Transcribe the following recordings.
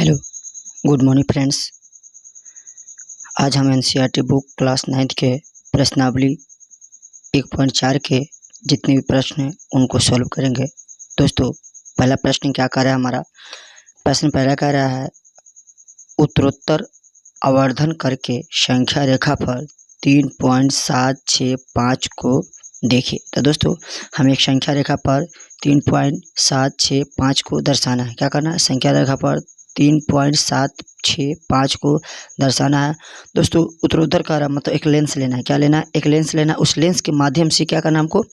Hello, good morning friends. आज हम NCERT book class 9th के प्रश्नावली 1.4 के जितने भी प्रश्न हैं उनको सॉल्व करेंगे। दोस्तों, पहला प्रश्न क्या कह रहा है हमारा? प्रश्न पहला कह रहा है उत्तरोत्तर आवर्धन करके संख्या रेखा पर 3.765 को देखिए। तो दोस्तों, हमें एक संख्या रेखा पर 3.765 को दर्शाना है। क्या करना है? संख्या रेखा पर 3.765 को दर्शाना है। दोस्तों, उत्तरोत्तर का मतलब एक लेंस लेना है। क्या लेना है? एक लेंस लेना है। उस लेंस के माध्यम से क्या करना है हमको?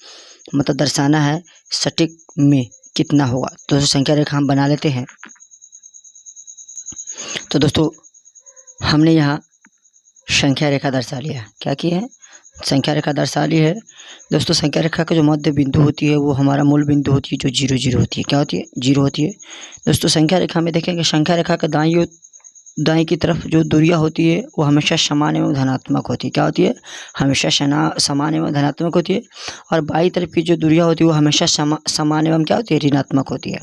मतलब दर्शाना है सटीक में कितना होगा। तो दोस्तों, संख्या रेखा हम बना लेते हैं। तो दोस्तों, हमने यहाँ संख्या रेखा दर्शा लिया है। क्या किया है? संख्या रेखा दर्शा ली है। दोस्तों, संख्या रेखा का जो मध्य बिंदु होती है वो हमारा मूल बिंदु होती है, जो 0 0 होती है। क्या होती है? 0 होती है। दोस्तों, संख्या रेखा में देखेंगे, संख्या रेखा का दाईं की तरफ जो दूरियां होती है वो हमेशा समान एवं धनात्मक होती है। क्या होती है? हमेशा समान एवं धनात्मक होती है। और बाईं तरफ की जो दूरियां होती है वो हमेशा समान एवं क्या होती है? ऋणात्मक होती है।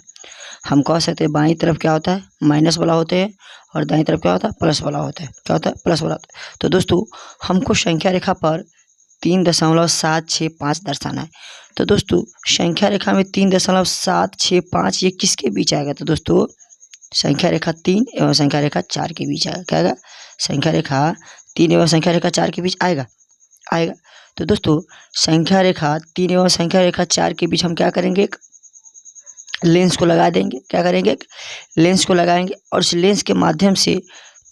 हम कह सकते हैं बाईं तरफ क्या होता है? माइनस वाला होते हैं, और दाईं तरफ क्या होता है? प्लस वाला होता है। क्या होता है? प्लस वाला होता है। तो दोस्तों, हमको संख्या रेखा पर 3.765 दर्शाना है। तो दोस्तों, संख्या रेखा में 3.765 ये किसके बीच आएगा? तो दोस्तों, संख्या रेखा 3 एवं संख्या रेखा 4 के बीच आएगा। क्या आएगा? संख्या रेखा 3 एवं संख्या रेखा 4 के बीच आएगा। तो दोस्तों, संख्या रेखा 3 एवं संख्या रेखा 4 के बीच हम क्या करेंगे? एक लेंस को लगा देंगे। क्या करेंगे? एक लेंस को लगाएंगे, और इस लेंस के माध्यम से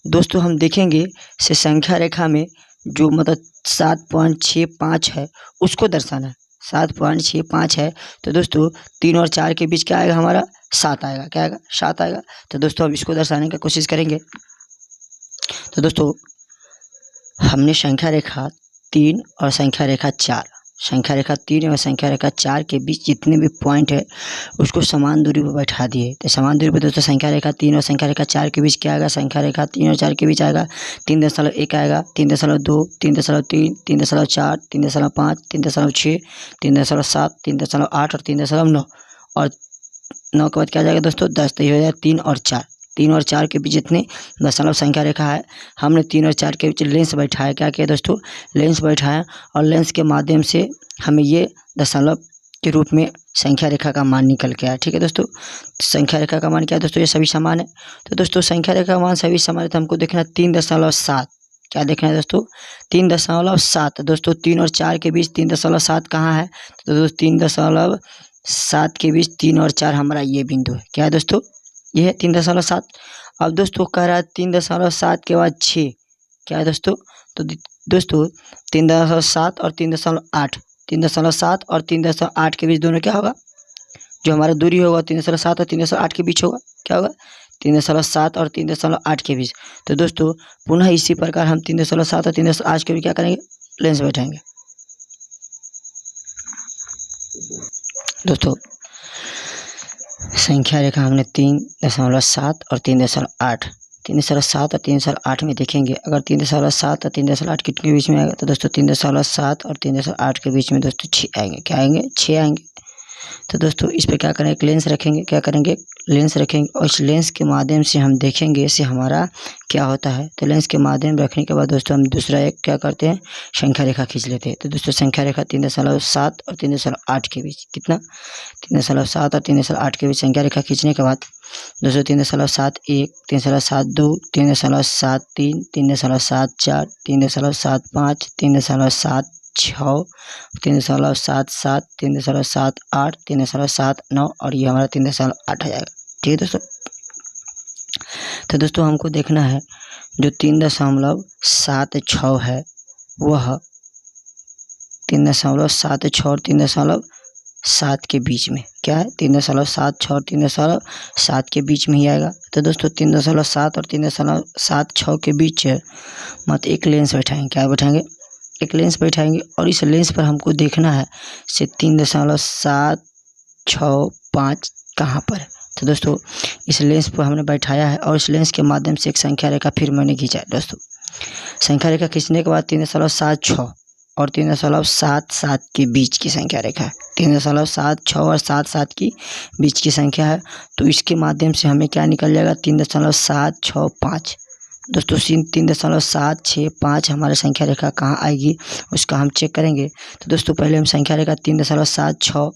दोस्तों हम देखेंगे से संख्या रेखा में जो मतलब 7.65 है उसको दर्शाना है। 7.65 है। तो दोस्तों, 3 और 4 के बीच क्या आएगा हमारा? 7 आएगा। क्या आएगा? 7 आएगा। तो दोस्तों, हम इसको दर्शाने की कोशिश करेंगे। तो दोस्तों, हमने संख्या रेखा 3 और संख्या रेखा 4 और संख्या रेखा 4 के बीच जितने भी पॉइंट है उसको समान दूरी पर बैठा दिए। तो समान दूरी पर दोस्तों संख्या रेखा 3 और संख्या रेखा 4 के बीच क्या आएगा? संख्या रेखा 3 और 4 के बीच आएगा 3.1 आएगा, 3.2, 3.3, 3.4, 3.5, 3.6, 3.7, 3.8 और 3.9, और 9 के बाद क्या जाएगा दोस्तों? 10। तो ये हो जाएगा 3 और 4 के बीच जितने दशमलव संख्या रेखा है, हमने 3 और 4 के बीच लेंस बैठाया। क्या किया दोस्तों? लेंस बैठाया, और लेंस के माध्यम से हमें ये दशमलव के रूप में संख्या रेखा का मान निकल के आया। ठीक है दोस्तों, संख्या रेखा का मान क्या है दोस्तों? ये सभी समान है। तो दोस्तों, संख्या रेखा का मान सभी समान है, तो हमको देखना है 3.7। क्या देखना है दोस्तों? 3.7। दोस्तों, 3 और 4 के बीच 3.7 कहाँ है? तो दोस्तों, 3.7 के बीच 3 और 4 हमारा ये बिंदु है। क्या है दोस्तों? ये है 3.7। अब दोस्तों कह रहा है 3.7 के बाद 6। क्या है दोस्तों? तो दोस्तों, 3.7 और 3.8, 3.7 और 3.8 के बीच दोनों क्या होगा? जो हमारा दूरी होगा 3.7 और 3.8 के बीच होगा। क्या होगा? 3.7 और 3.8 के बीच। तो दोस्तों, पुनः इसी प्रकार हम 3.7 और 3.8 के बीच क्या करेंगे? लेंस बैठाएंगे। दोस्तों, संख्या रेखा हमने 3.7 और 3.8 और 3.8 में देखेंगे। अगर 3.7 और 3.8 कितने के बीच में आएगा? तो दोस्तों, 3.7 और 3.8 के बीच में दोस्तों 6 आएंगे। क्या आएंगे? 6 आएंगे। तो दोस्तों, इस पर क्या करेंगे? एक लेंस रखेंगे। क्या करेंगे? लेंस रखेंगे, और इस लेंस के माध्यम से हम देखेंगे इससे हमारा क्या होता है। तो लेंस के माध्यम रखने के बाद दोस्तों हम दूसरा एक क्या करते हैं? संख्या रेखा खींच लेते हैं। तो दोस्तों, संख्या रेखा 3.7 और 3.8 के बीच कितना? 3.7 और 3.8 के बीच संख्या रेखा खींचने के बाद दोस्तों 3.71, 3.72, 3.73, 3.74, 3.75, 3.76, 3.77, 3.78, 3.79, और ये हमारा 3.8 आ जाएगा। ठीक है दोस्तों। तो दोस्तों, हमको देखना है जो 3.76 है वह 3.76 और 3.7 के बीच में क्या है? 3.76 और 3.7 के बीच में ही आएगा। तो दोस्तों, 3.7 और 3.76 के बीच मत एक लेंस बैठाएंगे। क्या बैठाएंगे? एक लेंस बैठाएंगे, और इस लेंस पर हमको देखना है से 3.765 कहाँ पर है। तो दोस्तों, इस लेंस पर हमने बैठाया है, और इस लेंस के माध्यम से एक संख्या रेखा फिर मैंने खींचा है। दोस्तों, संख्या रेखा खींचने के बाद 3.76 और 3.77 के बीच की संख्या रेखा है। 3.76 और 7 की बीच की संख्या है, तो इसके माध्यम से हमें क्या निकल जाएगा 3.765। दोस्तों 3.765 हमारी संख्या रेखा कहाँ आएगी उसका हम चेक करेंगे। तो दोस्तों पहले हम संख्या रेखा 3.76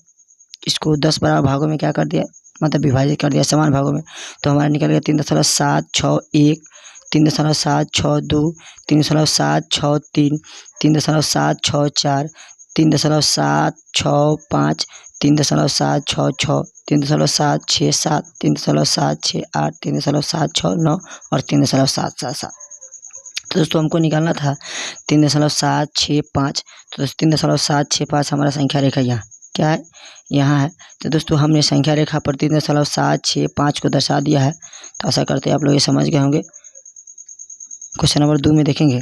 इसको 10 बराबर भागों में क्या कर दिया, मतलब विभाजित कर दिया समान भागों में, तो हमारा निकल गया 3.761, 3.762, 3.763, 3.764, 3.765, 3.766, 3.767, 3.768, 3.769 और 3.777। तो दोस्तों हमको निकालना था 3.765। तो दोस्तों 3.765 हमारा संख्या रेखा यहाँ क्या है, यहाँ है। तो दोस्तों हमने संख्या रेखा पर 3.765 को दर्शा दिया है। तो आशा करते हैं आप लोग ये समझ गए होंगे। क्वेश्चन नंबर 2 में देखेंगे।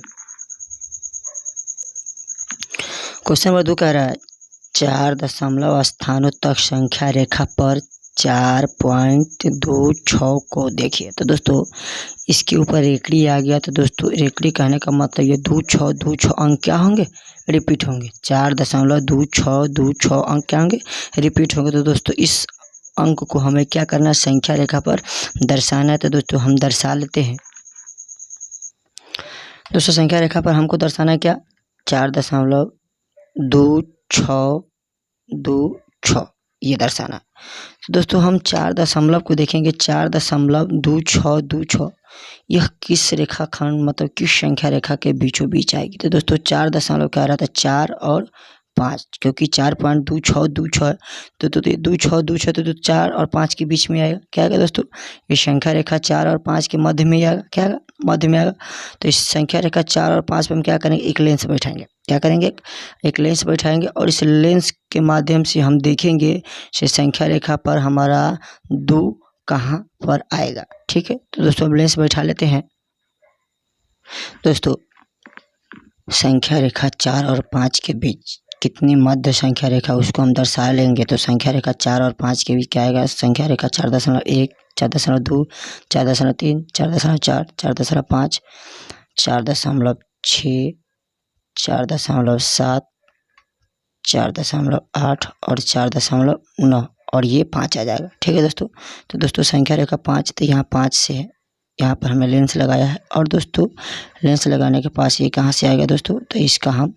क्वेश्चन नंबर 2 कह रहा है 4 दशमलव स्थानों तक संख्या रेखा पर 4.26 को देखिए। तो दोस्तों इसके ऊपर रेकड़ी आ गया। तो दोस्तों रेकड़ी कहने का मतलब ये 26 अंक क्या होंगे, रिपीट होंगे। 4.26 अंक क्या होंगे, रिपीट होंगे। तो दोस्तों इस अंक को हमें क्या करना है, संख्या रेखा पर दर्शाना है। तो दोस्तों हम दर्शा लेते हैं। दोस्तों संख्या रेखा पर हमको दर्शाना है क्या, 4.26 ये दर्शाना। तो दोस्तों हम 4 दशमलव को देखेंगे। 4.26 यह किस रेखा खंड मतलब किस संख्या रेखा के बीचों बीच आएगी। तो दोस्तों 4 दशमलव कह रहा था 4 और 5, क्योंकि 4.26 है तो 26 तो 4 और 5 के बीच में आएगा। क्या आएगा दोस्तों, ये संख्या रेखा 4 और 5 के मध्य में आएगा। क्या आएगा, मध्य में आएगा। तो इस संख्या रेखा 4 और 5 पर हम क्या करेंगे, एक लेंस बैठाएंगे। क्या करेंगे, एक लेंस बैठाएंगे और इस लेंस के माध्यम से हम देखेंगे कि संख्या रेखा पर हमारा 2 कहाँ पर आएगा। ठीक है, तो दोस्तों हम लेंस बैठा लेते हैं। दोस्तों संख्या रेखा 4 और 5 के बीच कितनी मध्य संख्या रेखा उसको हम दर्शा लेंगे। तो संख्या रेखा 4 और 5 के बीच क्या आएगा, संख्या रेखा 4.1, 4.2, 4.3, 4.4, 4.5, 4.6, 4.7, 4.8 और 4.9 और ये 5 आ जाएगा। ठीक है दोस्तों। तो दोस्तों संख्या रेखा 5, तो यहाँ 5 से है, यहाँ पर हमने लेंस लगाया है। और दोस्तों लेंस लगाने के पास ये कहाँ से आएगा दोस्तों, तो इसका हम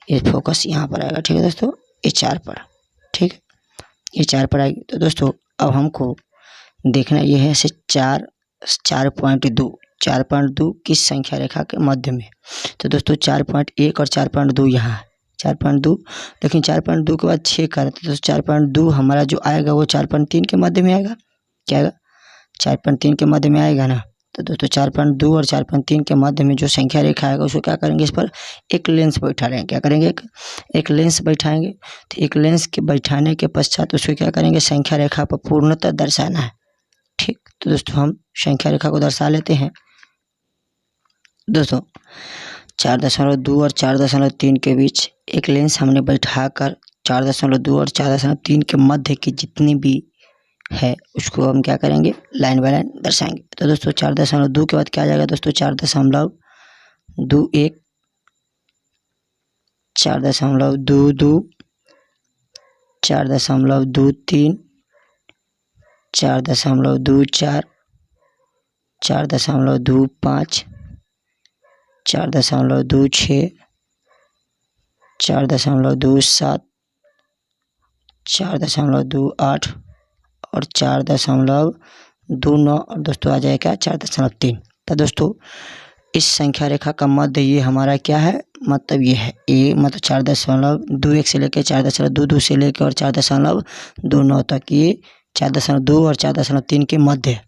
ये फोकस यहाँ पर आएगा। ठीक है दोस्तों, ये 4 पर। ठीक है, ये 4 पर आएगी। तो दोस्तों अब हमको देखना ये है से 4.2 किस संख्या रेखा के मध्य में। तो दोस्तों 4.1 और 4.2 यहाँ है। 4.2 लेकिन 4.2 के बाद 6 कर, तो 4.2 हमारा जो आएगा वो 4.3 के मध्य में आएगा। क्या आएगा, 4.3 के मध्य में आएगा ना। तो दोस्तों 4.2 और 4.3 के मध्य में जो संख्या रेखा आएगा उसको क्या करेंगे, इस पर एक लेंस बैठा लेंगे। क्या करेंगे, एक लेंस बैठाएंगे। तो एक लेंस के बैठाने के पश्चात उसको क्या करेंगे, संख्या रेखा पर पूर्णतः दर्शाना है। ठीक, तो दोस्तों हम संख्या रेखा को दर्शा लेते हैं। दोस्तों 4.2 और 4.3 के बीच एक लेंस हमने बैठाकर 4.2 और 4.3 के मध्य की जितनी भी है उसको हम क्या करेंगे, लाइन बाय लाइन दर्शाएंगे। तो दोस्तों 4.2 के बाद क्या आ जाएगा दोस्तों, 4.21, 4.22, 4.23, 4.24, 4.25, 4.26, 4.27, 4.28 और 4.29 और दोस्तों आ जाएगा 4.3। तो दोस्तों इस संख्या रेखा का मध्य ये हमारा क्या है, मतलब ये है ये, मतलब 4.21 से लेकर 4.22 से लेकर और 4.29 तक, ये 4.2 और 4.3 के मध्य,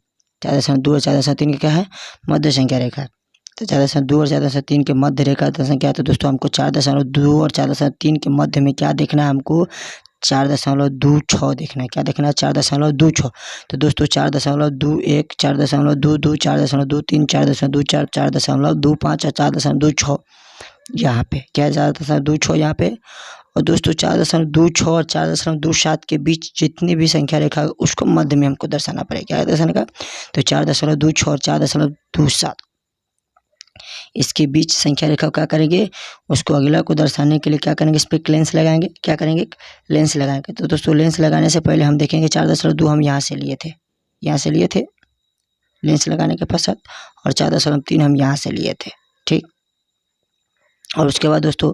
4.2 और 4.3 के क्या है, मध्य संख्या रेखा। तो 4.2 और 4.3 के मध्य रेखा संख्या। तो दोस्तों हमको 4.2 और 4.3 के मध्य में क्या देखना है, हमको 4.26 देखना है। क्या देखना है, 4.26। तो दोस्तों 4.21, 4.22, 4.23, 4.24, 4.25 और 4.26 यहाँ पे क्या है, 4.26 यहाँ पे। और दोस्तों 4.26 और 4.27 के बीच जितनी भी संख्या रेखा है उसको मध्य में हमको दर्शाना पड़ेगा। क्या दर्शाने का, तो 4.26 और 4.27 इसके बीच संख्या रेखा को क्या करेंगे, उसको अगला को दर्शाने के लिए क्या करेंगे, इस पर एक लेंस लगाएंगे। क्या करेंगे, लेंस लगाएंगे। तो दोस्तों लेंस लगाने से पहले हम देखेंगे 4.2 हम यहाँ से लिए थे, यहाँ से लिए थे लेंस लगाने के पश्चात, और 4.3 हम यहाँ से लिए थे। ठीक, और उसके बाद दोस्तों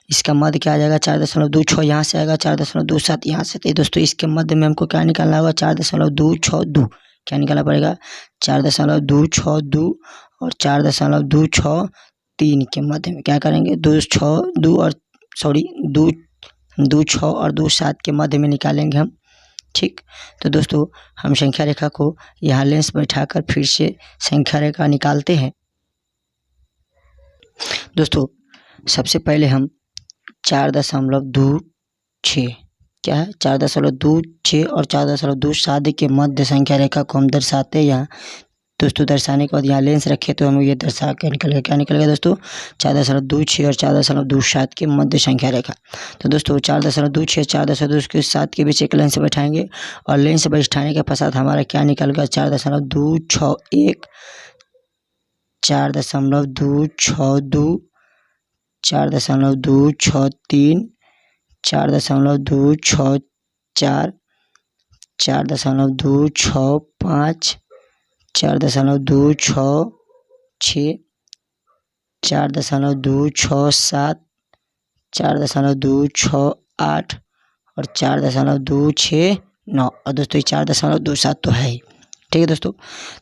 इसका मध्य क्या आ जाएगा, 4.26 यहाँ से आएगा, 4.27 यहाँ से। तो दोस्तों इसके मध्य में हमको क्या निकालना होगा, 4.262। क्या निकालना पड़ेगा, 4.262 और 4.263 के मध्य में क्या करेंगे, 2.6 और 2.7 के मध्य में निकालेंगे हम। ठीक, तो दोस्तों हम संख्या रेखा को यहाँ लेंस बैठाकर फिर से संख्या रेखा निकालते हैं। दोस्तों सबसे पहले हम 4.26 क्या है, 4.26 और 4.27 के मध्य संख्या रेखा को हम दर्शाते हैं यहाँ। दोस्तों दर्शाने के बाद यहाँ लेंस रखे तो हम ये दर्शा के निकलेगा। क्या निकलेगा दोस्तों, 4.26 और 4.27 के मध्य संख्या रेखा। तो दोस्तों 4.26 4.27 के बीच एक लेंस बैठाएंगे, और लेंस बैठाने के पश्चात हमारा क्या निकलेगा, 4.261, 4.262, 4.263, 4.264, 4.265, 4.266, 4.267, 4.268 और 4.269। और दोस्तों 4.27 तो है ही। ठीक है दोस्तों,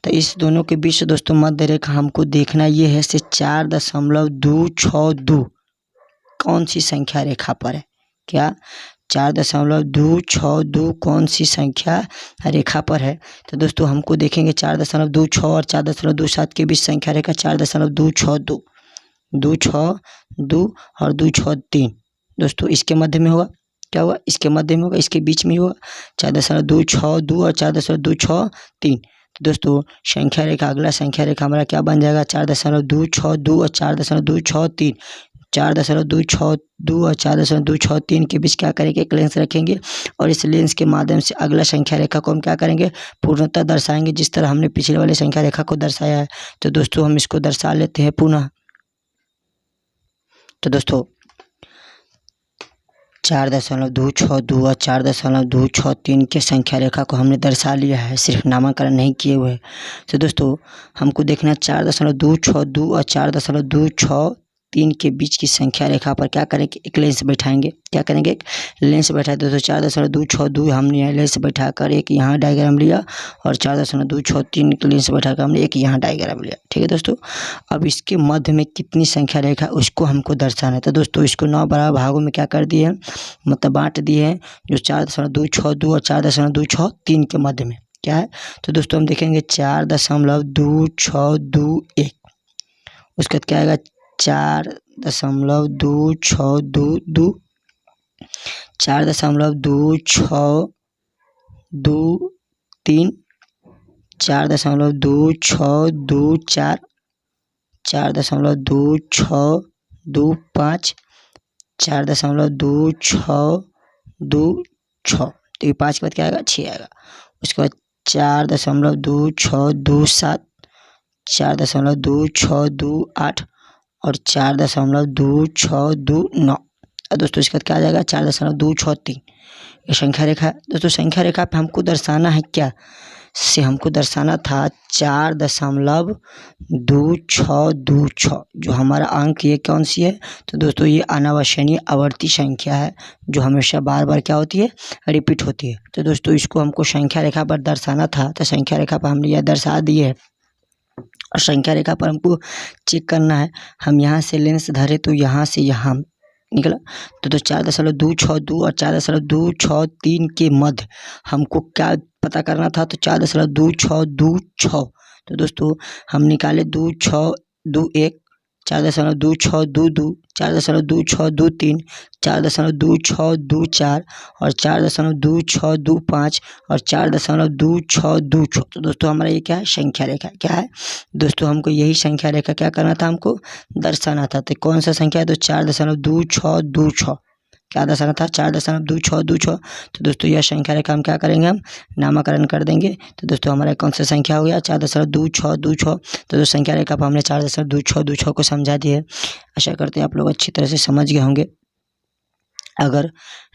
तो इस दोनों के बीच दोस्तों मध्य रेखा हमको देखना ये है से 4.262 कौन सी संख्या रेखा पर है। क्या, 4.262 कौन सी संख्या रेखा पर है। तो दोस्तों हमको देखेंगे 4.26 और 4.27 के बीच संख्या रेखा 4.262, 262 और 263 दोस्तों इसके मध्य में होगा। क्या होगा, इसके मध्य में होगा, इसके बीच में होगा 4.262 और 4.263। तो दोस्तों संख्या रेखा, अगला संख्या रेखा हमारा क्या बन जाएगा, 4.262 और 4.263। 4.262 और 4.263 के बीच क्या करेंगे, एक लेंस रखेंगे, और इस लेंस के माध्यम से अगला संख्या रेखा को हम क्या करेंगे, पूर्णतः दर्शाएंगे, जिस तरह हमने पिछले वाले संख्या रेखा को दर्शाया है। तो दोस्तों हम इसको दर्शा लेते हैं पुनः। तो दोस्तों 4.262 और 4.263 के संख्या रेखा को हमने दर्शा लिया है, सिर्फ नामकरण नहीं किए हुए। तो दोस्तों हमको देखना 4.262 और 4.263 के बीच की संख्या रेखा पर क्या करेंगे, एक लेंस बैठाएंगे। क्या करेंगे, एक लेंस बैठाए। दोस्तों 4.262 हमने यहाँ लेंस बैठाकर एक यहाँ डायग्राम लिया, और 4.263 के लेंस बैठाकर हमने एक यहाँ डायग्राम लिया। ठीक है दोस्तों, अब इसके मध्य में कितनी संख्या रेखा उसको हमको दर्शाना है। तो दोस्तों इसको 9 बराबर भागों में क्या कर दिए हैं, मतलब बांट दिए हैं, जो 4.262 और 4.263 के मध्य में क्या है। तो दोस्तों हम देखेंगे 4.2621, उसके बाद क्या आएगा 4.2622, 4.2623, 4.2624, 4.2625, 4.2626। तो ये 5 के बाद क्या आएगा, 6 आएगा। उसके बाद 4.2627, 4.2628 और 4.2629। और दोस्तों इसके बाद क्या आ जाएगा, 4.263। ये संख्या रेखा है। दोस्तों संख्या रेखा पे हमको दर्शाना है क्या, से हमको दर्शाना था 4.2626, जो हमारा अंक ये कौन सी है। तो दोस्तों ये अनावश्यनीय आवर्ती संख्या है, जो हमेशा बार बार क्या होती है, रिपीट होती है। तो दोस्तों इसको हमको संख्या रेखा पर दर्शाना था, तो संख्या रेखा पर हमने यह दर्शा दिए है। और संख्या रेखा पर हमको चेक करना है, हम यहाँ से लेंस धरे तो यहाँ से यहाँ निकला। तो 4.262 और 4.263 के मध्य हमको क्या पता करना था, तो 4.2626। तो दोस्तों हम निकाले 2621, 4.2622, 4.2623, 4.2624 और 4.2625 और 4.2626। तो दोस्तों हमारा ये क्या है, संख्या रेखा। क्या है दोस्तों, हमको यही संख्या रेखा क्या करना था, हमको दर्शाना था। तो कौन सा संख्या है, तो 4.2626 क्या दशमलव था 4.2626। तो दोस्तों यह संख्या रेखा हम क्या करेंगे, हम नामकरण कर देंगे। तो दोस्तों हमारा कौन सा संख्या हो गया 4.2626। तो जो संख्या रेखा पर हमने 4.2626 को समझा दिया है। आशा करते हैं आप लोग अच्छी तरह से समझ गए होंगे। अगर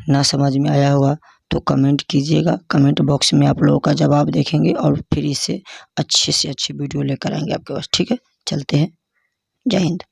ना समझ में आया होगा तो कमेंट कीजिएगा, कमेंट बॉक्स में आप लोगों का जवाब देखेंगे और फिर इससे अच्छे से अच्छी वीडियो लेकर आएंगे आपके पास। ठीक है, चलते हैं, जय हिंद।